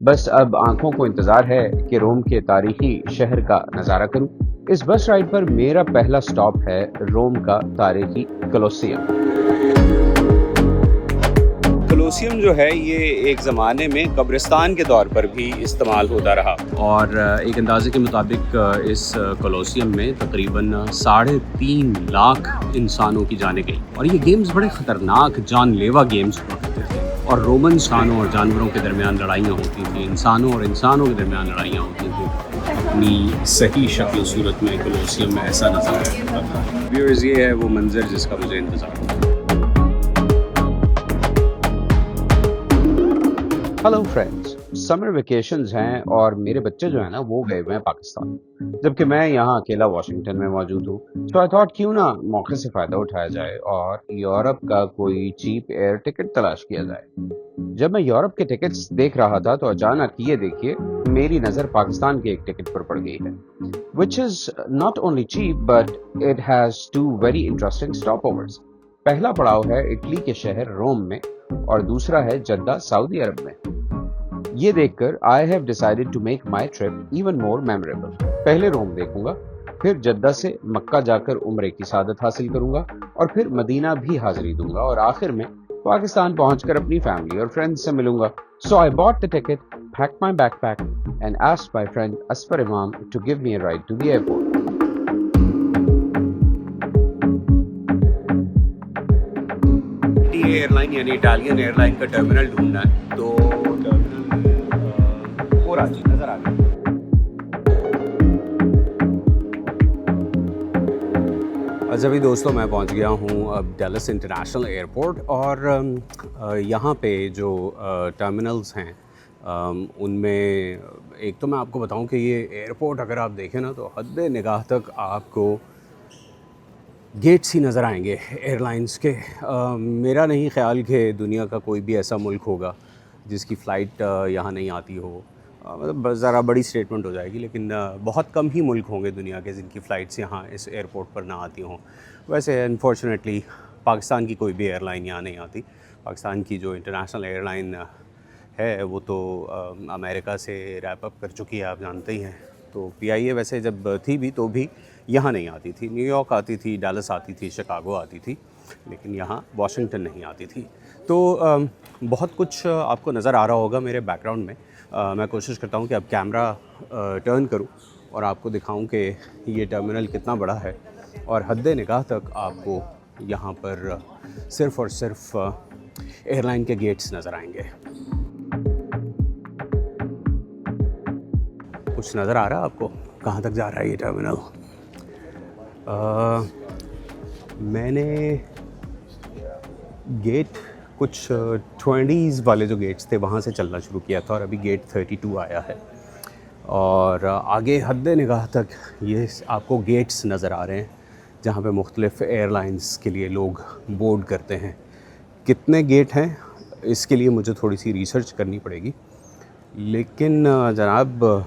बस अब आंखों को इंतजार है कि रोम के तारीखी शहर का नज़ारा करूं। इस बस राइड पर मेरा पहला स्टॉप है रोम का तारीखी कोलोसियम। कोलोसियम जो है ये एक ज़माने में कब्रिस्तान के तौर पर भी इस्तेमाल होता रहा और एक अंदाजे के मुताबिक इस कोलोसियम में तकरीबन 3.5 लाख इंसानों की जानें गई और ये गेम्स बड़े ख़तरनाक जानलेवा गेम्स हुआ करते थे और रोमन इंसानों और जानवरों के दरमियान लड़ाइयाँ होती थी, इंसानों और इंसानों के दरमियान लड़ाइयाँ होती थी। अपनी सही शक्ल सूरत में कोलोसियम में ऐसा नज़र आता था। व्यूअर्स, ये है वो मंजर जिसका मुझे इंतज़ार था। हेलो फ्रेंड्स, समर वेकेशंस हैं और मेरे बच्चे जो है ना वो गए हुए हैं पाकिस्तान, जबकि मैं यहाँ अकेला वाशिंगटन में मौजूद हूँ। तो आई थॉट क्यों ना मौके से फ़ायदा उठाया जाए और यूरोप का कोई चीप एयर टिकट तलाश किया जाए। जब मैं यूरोप के टिकट्स देख रहा था तो अचानक ये देखिए मेरी नज़र पाकिस्तान के एक टिकट पर पड़ गई है, which is not only cheap but it has 2 very interesting stopovers. पहला पड़ाव है इटली के शहर रोम में और दूसरा है जद्दा, सऊदी अरब में। ये देखकर I have decided to make my trip even more memorable. पहले रोम देखूंगा, फिर जद्दा से मक्का जाकर उम्रे की सादत हासिल करूंगा और फिर मदीना भी हाजिरी दूंगा और आखिर में पाकिस्तान पहुंचकर अपनी फैमिली और फ्रेंड्स से मिलूंगा। So I bought the ticket, packed my backpack and asked my friend Asfar Imam to give me a ride to the airport. Airline यानी इटालियन एयरलाइन का टर्मिनल ढूंढना है, तो टर्मिनल हो रहा नजर आ गया। अच्छा अभी दोस्तों मैं पहुंच गया हूं अब डैलस इंटरनेशनल एयरपोर्ट और यहाँ पे जो टर्मिनल्स हैं उनमें एक तो मैं आपको बताऊं कि ये एयरपोर्ट अगर आप देखें ना तो हद निगाह तक आपको गेट्स ही नज़र आएंगे एयरलाइंस के। मेरा नहीं ख्याल कि दुनिया का कोई भी ऐसा मुल्क होगा जिसकी फ़्लाइट यहाँ नहीं आती हो। मतलब ज़रा बड़ी स्टेटमेंट हो जाएगी, लेकिन बहुत कम ही मुल्क होंगे दुनिया के जिनकी फ़्लाइट्स यहाँ इस एयरपोर्ट पर ना आती हों। वैसे अनफॉर्चुनेटली पाकिस्तान की कोई भी एयरलाइन यहाँ नहीं आती। पाकिस्तान की जो इंटरनेशनल एयरलाइन है वो तो अमेरिका से रैप अप कर चुकी है, आप जानते ही हैं। तो PIA वैसे जब थी भी तो भी यहाँ नहीं आती थी। न्यूयॉर्क आती थी, डैलस आती थी, शिकागो आती थी, लेकिन यहाँ वाशिंगटन नहीं आती थी। तो बहुत कुछ आपको नज़र आ रहा होगा मेरे बैकग्राउंड में। मैं कोशिश करता हूँ कि अब कैमरा टर्न करूँ और आपको दिखाऊँ कि ये टर्मिनल कितना बड़ा है और हद निगाह तक आपको यहाँ पर सिर्फ़ और सिर्फ एयरलाइन के गेट्स नज़र आएंगे। कुछ नज़र आ रहा है आपको कहाँ तक जा रहा है ये टर्मिनल? मैंने गेट कुछ 20s वाले जो गेट्स थे वहाँ से चलना शुरू किया था और अभी गेट 32 आया है और आगे हद निगाह तक ये आपको गेट्स नज़र आ रहे हैं जहाँ पे मुख्तलिफ़ एयरलाइंस के लिए लोग बोर्ड करते हैं। कितने गेट हैं इसके लिए मुझे थोड़ी सी रिसर्च करनी पड़ेगी, लेकिन जनाब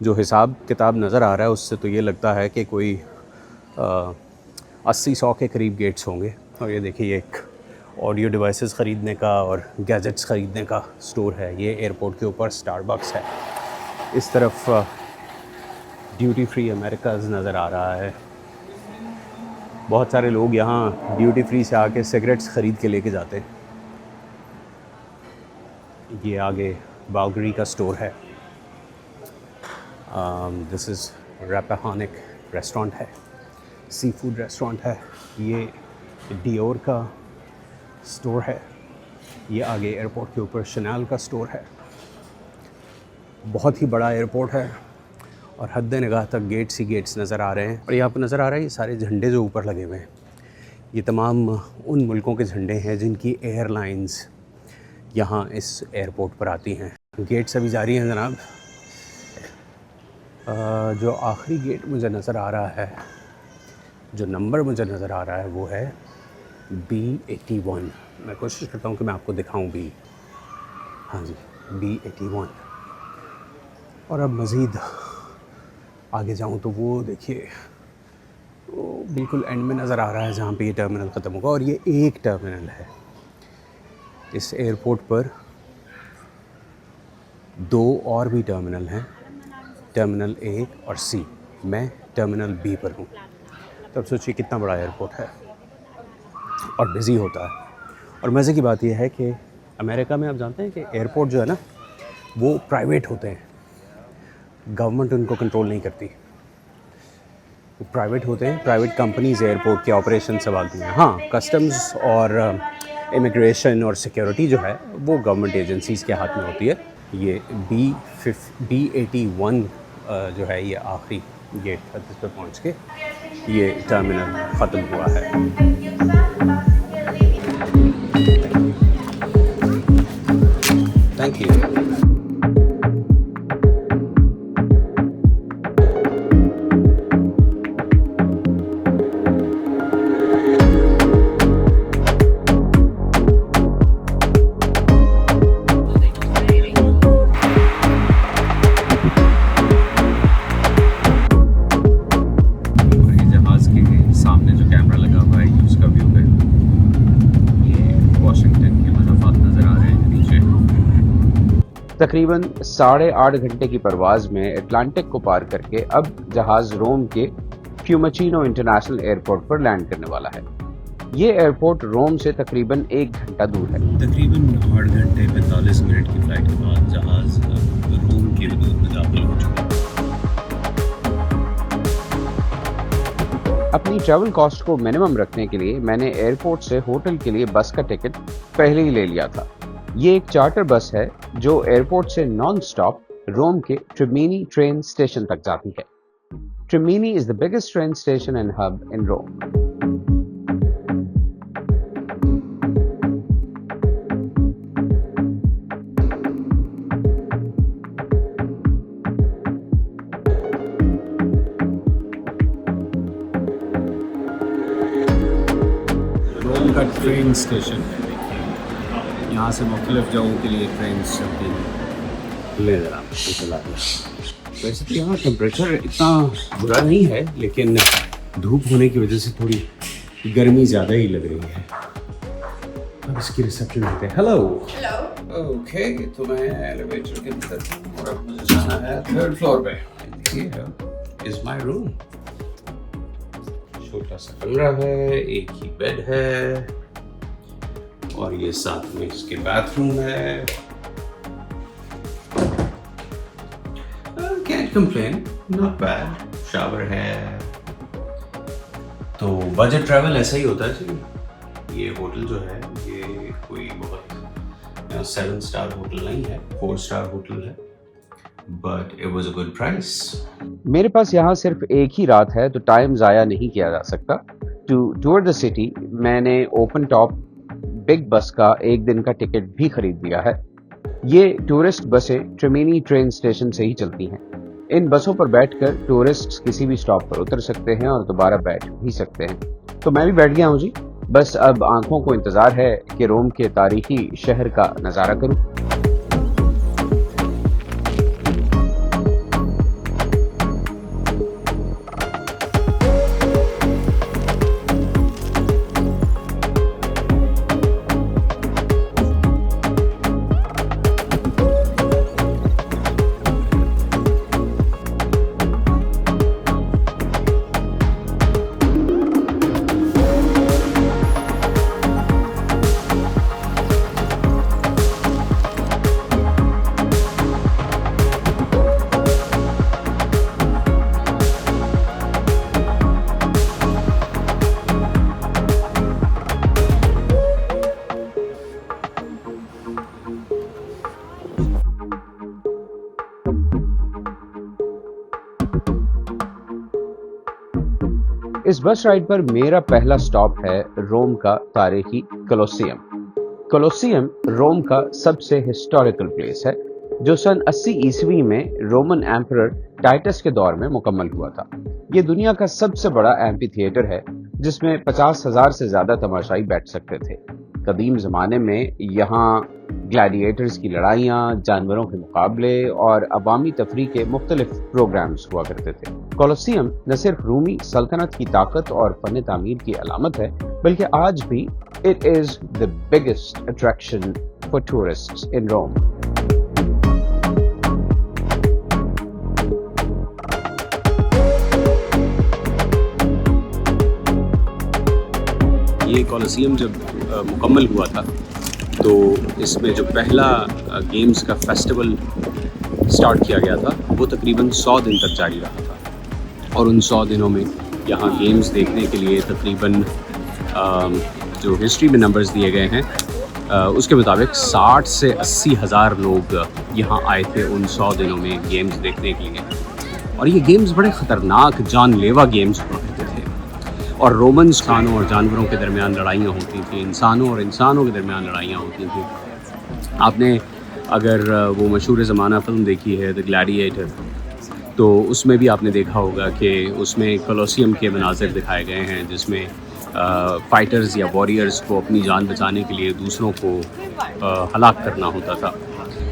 जो हिसाब किताब नज़र आ रहा है उससे तो ये लगता है कि कोई 80-100 के करीब गेट्स होंगे। और ये देखिए एक ऑडियो डिवाइसेस ख़रीदने का और गैजेट्स ख़रीदने का स्टोर है। ये एयरपोर्ट के ऊपर स्टारबक्स है। इस तरफ ड्यूटी फ्री अमेरिकाज़ नज़र आ रहा है। बहुत सारे लोग यहाँ ड्यूटी फ्री से आके सिगरेट्स ख़रीद के लेके जाते हैं। ये आगे बालगरी का स्टोर है। दिस इज़ रैपाहानिक रेस्टोरेंट है, सी फूड रेस्टोरेंट है। ये डियोर का स्टोर है। ये आगे एयरपोर्ट के ऊपर शनैल का स्टोर है। बहुत ही बड़ा एयरपोर्ट है और हद निगाह तक गेट्स ही गेट्स नज़र आ रहे हैं। और यहाँ पर नज़र आ रहा है ये सारे झंडे जो ऊपर लगे हुए हैं, ये तमाम उन मुल्कों के झंडे हैं जिनकी एयरलाइंस यहाँ इस एयरपोर्ट पर आती हैं। गेट्स अभी जारी हैं जनाब। जो आखिरी गेट मुझे नज़र आ रहा है, जो नंबर मुझे नज़र आ रहा है वो है B81। मैं कोशिश करता हूँ कि मैं आपको दिखाऊँ भी। हाँ जी, B81। और अब मज़ीद आगे जाऊँ तो वो देखिए वो बिल्कुल एंड में नज़र आ रहा है जहाँ पे ये टर्मिनल ख़त्म होगा। और ये एक टर्मिनल है इस एयरपोर्ट पर। दो और भी टर्मिनल हैं, टर्मिनल ए और सी। मैं टर्मिनल बी पर हूँ। तब सोचिए कितना बड़ा एयरपोर्ट है और बिज़ी होता है। और मज़े की बात यह है कि अमेरिका में आप जानते हैं कि एयरपोर्ट जो है ना वो प्राइवेट होते हैं, गवर्नमेंट उनको कंट्रोल नहीं करती, वो प्राइवेट होते हैं। प्राइवेट कंपनीज़ एयरपोर्ट के ऑपरेशन संभालती हैं। हाँ, कस्टम्स और इमिग्रेशन और सिक्योरिटी जो है वो गवर्नमेंट एजेंसीज़ के हाथ में होती है। ये B81 जो है ये आखिरी गेट था जिस पर पहुँच के ये टर्मिनल ख़त्म हुआ है। Thank you. सामने जो कैमरा लगा हुआ है ये उसका व्यू है। ये वॉशिंगटन के मज़ाफ़ात नज़र आ रहे हैं नीचे। तकरीबन 8.5 घंटे की परवाज़ में अटलांटिक को पार करके अब जहाज़ रोम के फ्यूमचिनो इंटरनेशनल एयरपोर्ट पर लैंड करने वाला है। ये एयरपोर्ट रोम से तकरीबन 1 घंटा दूर है। तकरीबन 8 घंटे 45 मिनट की फ़्लाइट के बाद जहाज़ रोम की हदूद में दाखिल हो चुका है। अपनी ट्रैवल कॉस्ट को मिनिमम रखने के लिए मैंने एयरपोर्ट से होटल के लिए बस का टिकट पहले ही ले लिया था। ये एक चार्टर बस है जो एयरपोर्ट से नॉन स्टॉप रोम के ट्रिमिनी ट्रेन स्टेशन तक जाती है। Termini is the biggest train station and hub in Rome. का ट्रेन स्टेशन है। देखिए यहाँ से मुख्तलिफ जगहों के लिए ट्रेन चलती हैं। ले जरा चला दिया। वैसे तो यहाँ टेम्परेचर इतना बुरा नहीं है, लेकिन धूप होने की वजह से थोड़ी गर्मी ज़्यादा ही लग रही है। अब इसकी रिसेप्शन होते हैं। Hello hello. ओके, तो मैं एलिवेटर के अंदर हूँ और अब मुझे जाना है 3rd फ्लोर पे। ये इज़ माय रूम। छोटा सा कमरा है, एक ही बेड है और ये साथ में इसके बाथरूम है। Can't complain, not bad. Shower है। तो बजट ट्रैवल ऐसा ही होता है जी। ये होटल जो है ये कोई बहुत 7 स्टार होटल नहीं है, 4 स्टार होटल है, but it was a good price. मेरे पास यहाँ सिर्फ एक ही रात है तो टाइम ज़ाया नहीं किया जा सकता। टू टूर द सिटी मैंने ओपन टॉप बिग बस का 1 दिन का टिकट भी खरीद लिया है। ये टूरिस्ट बसें ट्रिमिनी ट्रेन स्टेशन से ही चलती हैं। इन बसों पर बैठकर टूरिस्ट किसी भी स्टॉप पर उतर सकते हैं और दोबारा बैठ भी सकते हैं। तो मैं भी बैठ गया हूँ जी। बस अब आंखों को इंतज़ार है कि रोम के तारीखी शहर का नज़ारा करूँ। इस बस राइड पर मेरा पहला स्टॉप है रोम का तारीखी कोलोसियम। कोलोसियम रोम का सबसे हिस्टोरिकल प्लेस है जो सन 80 ईस्वी में रोमन एम्परर टाइटस के दौर में मुकम्मल हुआ था। ये दुनिया का सबसे बड़ा एम्पी थिएटर है जिसमें 50,000 से ज्यादा तमाशाई बैठ सकते थे। कदीम ज़माने में यहाँ ग्लैडिएटर्स की लड़ाइयाँ, जानवरों के मुकाबले और अवामी तफरीह के मुख्तलिफ प्रोग्राम्स हुआ करते थे। कोलोसियम न सिर्फ रूमी सल्तनत की ताकत और फन तामीर की अलामत है, बल्कि आज भी it is the biggest attraction for tourists in Rome. Colosseum जब मुकम्मल हुआ था तो इसमें जो पहला गेम्स का फेस्टिवल स्टार्ट किया गया था वो तकरीबन 100 दिन तक जारी रहा था। और उन 100 दिनों में यहाँ गेम्स देखने के लिए तकरीबन जो हिस्ट्री में नंबर्स दिए गए हैं उसके मुताबिक 60 से 80 हज़ार लोग यहाँ आए थे उन 100 दिनों में गेम्स देखने के लिए। और ये गेम्स बड़े ख़तरनाक जानलेवा गेम्स हुआ करते थे और रोमन इंसानों और जानवरों के दरमियान लड़ाइयाँ होती थी, इंसानों और इंसानों के दरमियान लड़ाइयाँ होती थी। आपने अगर वो मशहूर ज़माना फ़िल्म देखी है द ग्लैडिएटर, तो उसमें भी आपने देखा होगा कि उसमें कोलोसीयम के मनाज़िर दिखाए गए हैं जिसमें फ़ाइटर्स या वॉरियर्स को अपनी जान बचाने के लिए दूसरों को हलाक करना होता था।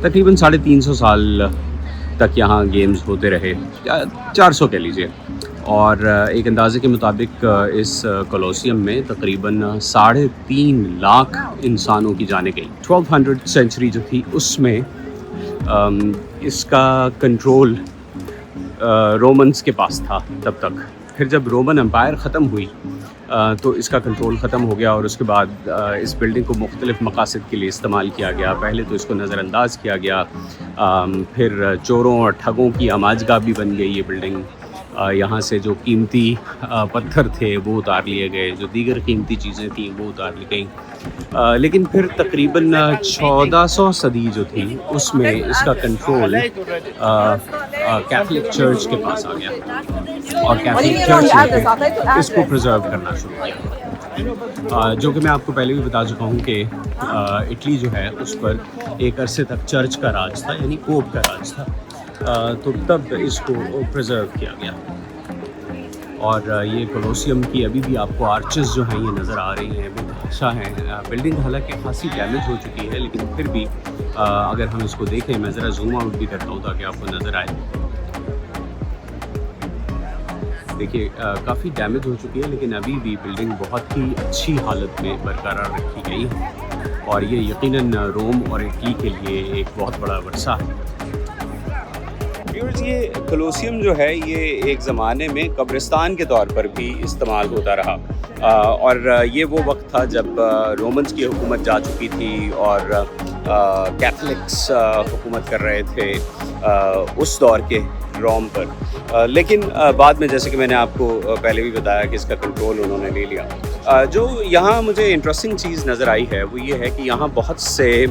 तकरीबन 350 साल तक यहाँ गेम्स होते रहे, 400 कह लीजिए। और एक अंदाजे के मुताबिक इस कोलोसीयम में तकरीबन 3.5 लाख इंसानों की जानें गई। 1200 सेंचुरी जो थी उसमें इसका कंट्रोल रोमन्स के पास था तब तक। फिर जब रोमन एम्पायर ख़त्म हुई तो इसका कंट्रोल ख़त्म हो गया और उसके बाद इस बिल्डिंग को मुख्तलिफ़ मकासद के लिए इस्तेमाल किया गया। पहले तो इसको नज़रअंदाज किया गया, फिर चोरों और ठगों की आमाजगाह भी बन गई ये बिल्डिंग। यहाँ से जो कीमती पत्थर थे वो उतार लिए गए, जो दीगर कीमती चीज़ें थीं वो उतार ली गई। लेकिन फिर तकरीबन 1400 सदी जो थी उसमें इसका कंट्रोल कैथलिक चर्च के पास आ गया और कैथलिक चर्च ने इसको प्रिजर्व करना शुरू किया। जो कि मैं आपको पहले भी बता चुका हूँ कि इटली जो है उस पर एक अरसे तक चर्च का राज था, यानी पोप का राज था। तो तब इसको प्रिजर्व किया गया। और ये कोलोसीयम की अभी भी आपको आर्चेस जो हैं ये नज़र आ रही हैं, बेतहाशा हैं। बिल्डिंग हालांकि खासी डैमेज हो चुकी है, लेकिन फिर भी अगर हम इसको देखें, मैं ज़रा जूम आउट भी करता हूँ ताकि आपको नज़र आए। देखिए काफ़ी डैमेज हो चुकी है, लेकिन अभी भी बिल्डिंग बहुत ही अच्छी हालत में बरकरार रखी गई है और ये यकीनन रोम और इटली के लिए एक बहुत बड़ा वर्सा है। ये कोलोसीयम जो है ये एक ज़माने में कब्रिस्तान के तौर पर भी इस्तेमाल होता रहा। और ये वो वक्त था जब रोमन्स की हुकूमत जा चुकी थी और कैथलिक्स हुकूमत कर रहे थे उस दौर के रोम पर। लेकिन बाद में, जैसे कि मैंने आपको पहले भी बताया, कि इसका कंट्रोल उन्होंने ले लिया। जो यहाँ मुझे इंटरेस्टिंग चीज़ नज़र आई है वो ये है कि यहाँ बहुत से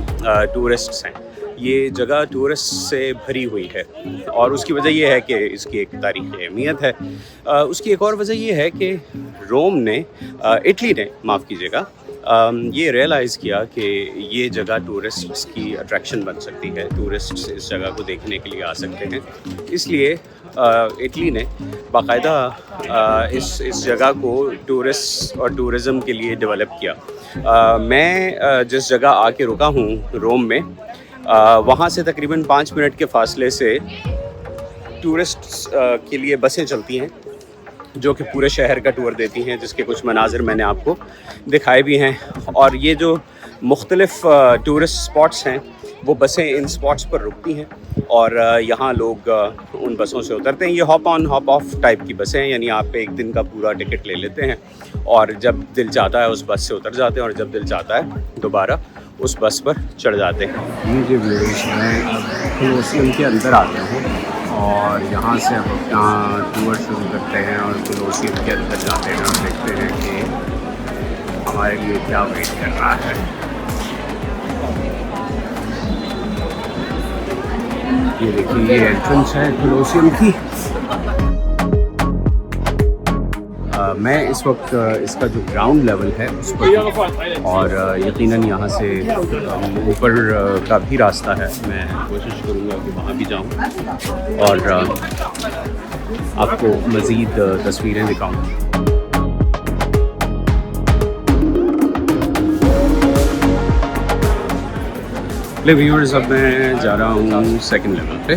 टूरिस्ट्स हैं। ये जगह टूरिस्ट से भरी हुई है और उसकी वजह यह है कि इसकी एक तारीख़ी अहमियत है। उसकी एक और वजह यह है कि रोम ने, इटली ने, माफ़ कीजिएगा, ये रियलाइज़ किया कि ये जगह टूरिस्ट्स की अट्रैक्शन बन सकती है, टूरिस्ट्स इस जगह को देखने के लिए आ सकते हैं। इसलिए इटली ने बाकायदा इस जगह को टूरिस्ट और टूरिज़म के लिए डेवलप किया। मैं जिस जगह आके रुका हूँ रोम में, वहाँ से तकरीबन 5 मिनट के फासले से टूरिस्ट्स के लिए बसें चलती हैं जो कि पूरे शहर का टूर देती हैं, जिसके कुछ मनाज़िर मैंने आपको दिखाए भी हैं। और ये जो मुख्तलिफ़ टूरिस्ट स्पॉट्स हैं वो बसें इन स्पॉट्स पर रुकती हैं और यहाँ लोग उन बसों से उतरते हैं। ये hop on hop off type की बसें हैं, यानी आप एक दिन का पूरा टिकट ले लेते हैं और जब दिल चाहता है उस बस से उतर जाते हैं और जब दिल चाहता है दोबारा उस बस पर चढ़ जाते हैं। ये जो व्यूज़ हैं, अब कोलोसीयम के अंदर आ गया हूँ और यहाँ से अब अपना टूर शुरू करते हैं और कोलोसीयम के अंदर जाते हैं और देखते हैं कि हमारे लिए क्या वेट कर रहा है। ये देखिए, ये एंट्रेंस है कोलोसीयम की। मैं इस वक्त इसका जो ग्राउंड लेवल है उस पर, और यकीनन यहाँ से ऊपर का भी रास्ता है। मैं कोशिश करूँगा कि वहाँ भी जाऊँ और आपको मज़ीद तस्वीरें दिखाऊँ। व्यूअर्स, अब मैं जा रहा हूँ सेकंड लेवल पे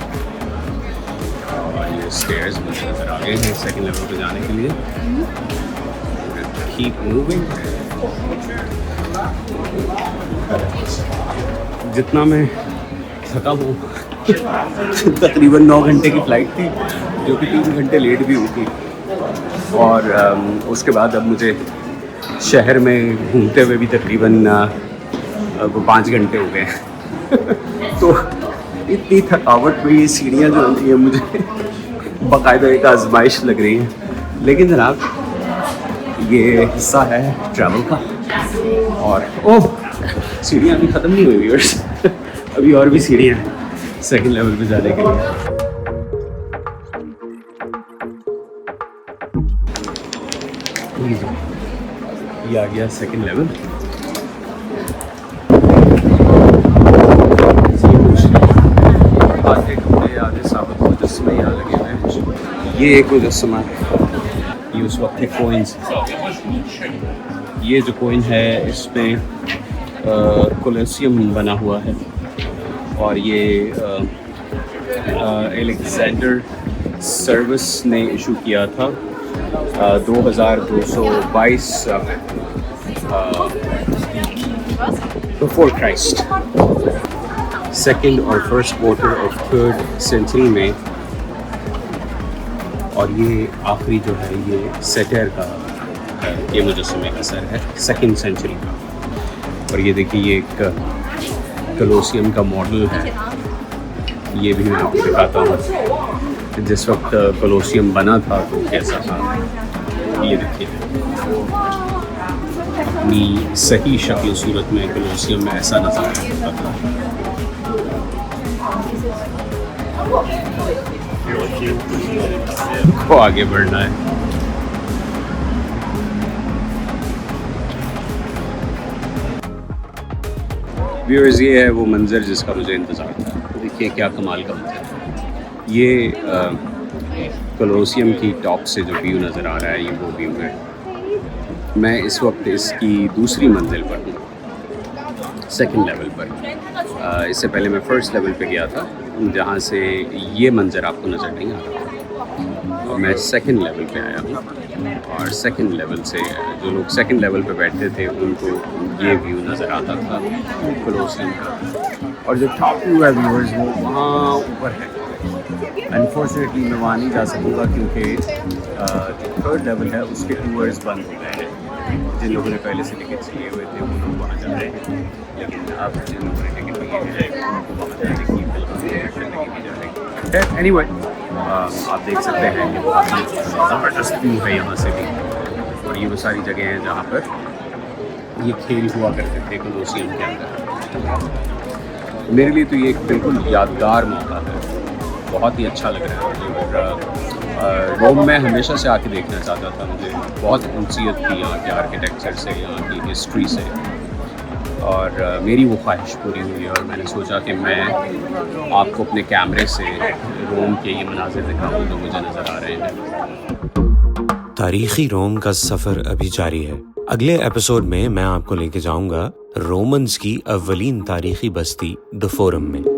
और ये स्टेयर्स मुझे नज़र आ गए हैं सेकंड लेवल पे जाने के लिए। Keep moving. जितना मैं थका हूँ तकरीबन 9 घंटे की फ़्लाइट थी जो कि 3 घंटे लेट भी हुई थी और उसके बाद अब मुझे शहर में घूमते हुए भी तकरीबन 5 घंटे हो गए तो इतनी थकावट हुई, ये सीढ़ियाँ जो होती हैं मुझे बाकायदा एक आजमाइश लग रही है। लेकिन जनाब ये हिस्सा है ट्रैवल का। और ओह, सीढ़ियाँ अभी ख़त्म नहीं हुई व्यूअर्स अभी और भी सीढ़ियाँ हैं सेकंड लेवल पे जाने के लिए। ये आ गया सेकंड लेवल। आधे टुकड़े आधे साबित मुजस्समे यहाँ लगे हुए हैं। ये एक मुजस्समा है, ये उस वक्त के कोइंस। ये जो कोइन है इसमें कोलोसियम बना हुआ है और ये अलेक्जेंडर सर्विस ने इशू किया था 2222 बिफोर क्राइस्ट, सेकेंड और first quarter of third century में। और ये आखिरी जो है ये सेटर का ये मुजस्समे का सर है सेकेंड सेंचुरी का। और ये देखिए ये एक कोलोसियम का मॉडल है, ये भी मैं आपको दिखाता हूँ जिस वक्त कोलोसियम बना था तो कैसा था। ये देखिए अपनी सही शक्ल सूरत में कोलोसियम में ऐसा नज़र आता था। को आगे बढ़ना है। व्यूअर्स ये है वो मंज़र जिसका मुझे इंतज़ार था। देखिए क्या कमाल का मंज़र है। ये कोलोसियम की टॉप से जो व्यू नज़र आ रहा है ये वो व्यू है। मैं इस वक्त इसकी दूसरी मंजिल पर हूँ, सेकंड लेवल पर। इससे पहले मैं फ़र्स्ट लेवल पे गया था जहाँ से ये मंज़र आपको नज़र नहीं आ रहा था। और मैं सेकंड लेवल पे आया हूँ और सेकंड लेवल से जो लोग सेकंड लेवल पे बैठते थे उनको ये व्यू नज़र आता था कोलोसियम का। और जो टॉप व्यू है व्यूअर्स वो वहाँ ऊपर है। अनफॉर्चुनेटली मैं वहाँ नहीं जा सकूँगा क्योंकि जो थर्ड लेवल है उसके टूर्स बंद हो गए हैं। जिन लोगों ने पहले से टिकट्स लिए हुए थे वो लोग वहाँ जा रहे हैं, लेकिन अब जिन लोगों ने टिकट लिए हैं उनको वहाँ जाने की बिल्कुल एनीवे आप देख सकते हैं कि बहुत ही ज़बरदस्त व्यू है यहाँ से भी। और ये वो सारी जगह हैं जहाँ पर ये खेल हुआ करते थे कोलोसियम के अंदर। मेरे लिए तो ये एक बिल्कुल यादगार मौका है, बहुत ही अच्छा लग रहा है मुझे। और रोम में हमेशा से आके देखना चाहता था, मुझे बहुत उनसीयत थी यहाँ के आर्किटेक्चर से, यहाँ की हिस्ट्री से। और मेरी वो ख्वाहिश पूरी हुई और मैंने सोचा कि मैं आपको अपने कैमरे से रोम के ये मनाज़िर दिखाऊँ जो मुझे नज़र आ रहे हैं। तारीखी रोम का सफ़र अभी जारी है। अगले एपिसोड में मैं आपको लेके जाऊंगा रोमन्स की अव्वलीन तारीखी बस्ती द फोरम में।